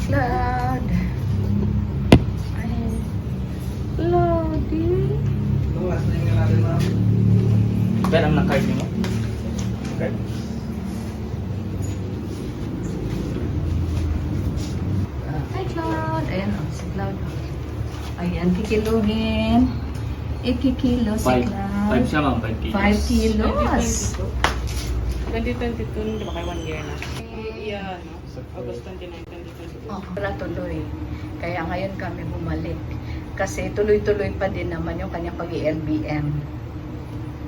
Cloud. Ay, Cloudy. Last na yung natin na. Alam ng card mo? Okay. Hi, Cloud. Ayan, oh, si Cloud. Ayan, kikiluhin. Ikikilo si Cloud. 5 siya ma'am, 5 kilos. 5 kilos. 2022, di ba kayo 1 year na? Yeah, no? August 29, 2022. Oh, natuloy. Kaya ngayon kami bumalik. Kasi tuloy-tuloy pa din naman yung kanyang pag-LBM.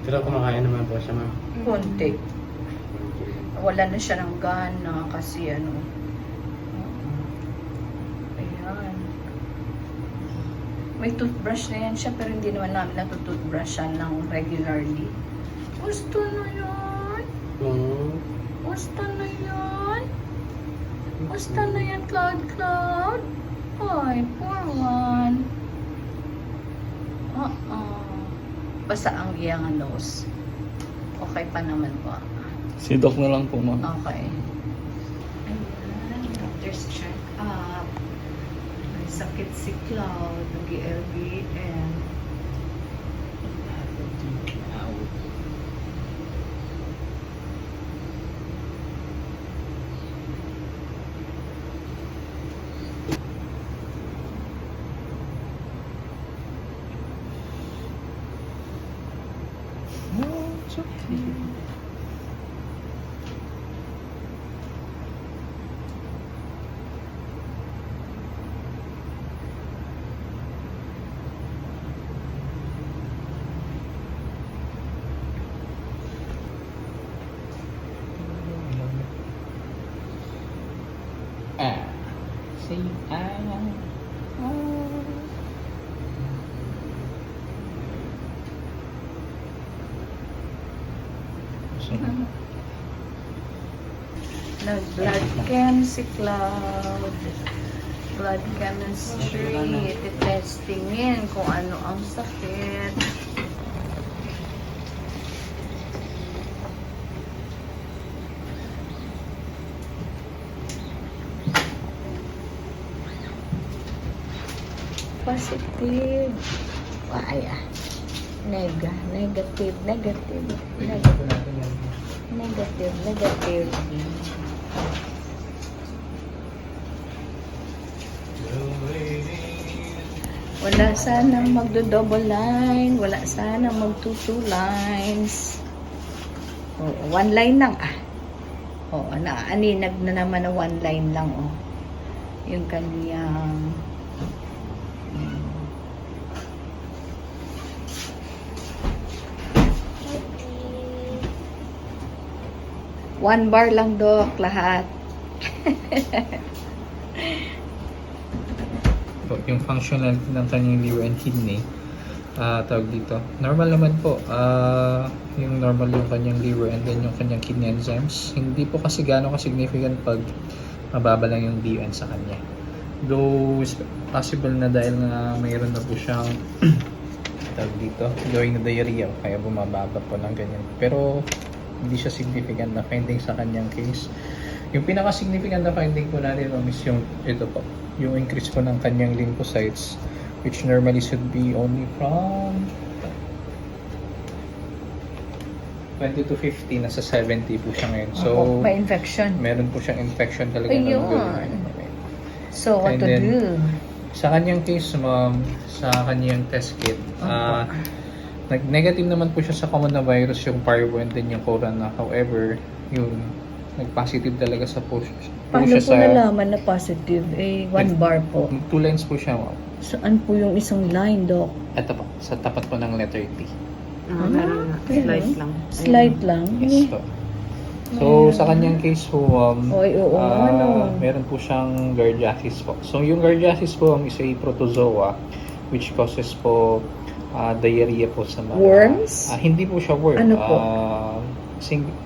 Pero kumakain naman po siya ma'am. Kunti. Wala na siya ng gana kasi ano. Ayan. May toothbrush na yan siya pero hindi naman namin natutoothbrush siya ng regularly. Gusto na yan. Gusto na yan. Gusto na yan, Cloud Cloud. Ay, poor one. Basta ang iyang nose. Okay pa naman po. Si Doc na lang po ma'am. Okay. Ayan, doctor's check up. May sakit si Cloud. Nag-LBM. Nag-blood chem si Cloud. Blood chemistry. Testingin kung ano ang sakit. Positive. Ay, negative. Wala sanang magdo-double line. Wala sanang magto-two lines. Oh, one line lang Oh, naaninag na naman na one line lang yung kanyang one bar lang, Doc, lahat. Yung functionality ng kanyang liver and kidney, tawag dito, normal naman po. Yung normal yung kanyang liver and then yung kanyang kidney enzymes. Hindi po kasi gano'ng ka-significant pag mababa lang yung DN sa kanya. Though, it's possible na dahil na mayroon na po siyang tawag dito, going na diarrhea, kaya bumababa po ng ganyan. Pero, hindi siya significant na finding sa kanyang case. Yung pinaka-significant na finding po natin is yung ito po, yung increase po ng kanyang lymphocytes, which normally should be only from 20 to 50, nasa 70 po siya ngayon. So, may infection. meron po siyang infection talaga. Ayun. So, what to do? Sa kanyang case, ma'am, sa kanyang test kit, nag-negative naman po siya sa common na virus, yung parvo and then yung corona. However, yung nag-positive talaga sa po Paano siya po sa... nalaman na positive? One bar po. 2 lines po siya, ma'am. Saan po yung isang line, Doc? Ito po, sa tapat po ng letter T. Meron na. Slight lang. Slight lang. Yes po. So, sa kanyang case po, meron po siyang Gargiasis po. So, yung Gargiasis po is a protozoa which causes po diarrhea po sa mga... Worms? Hindi po siya worm. Ano po?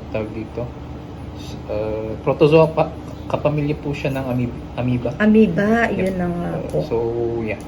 Tawag dito. Protozoa, kapamilya po siya ng amoeba. Amoeba, yun na nga po. So, yeah.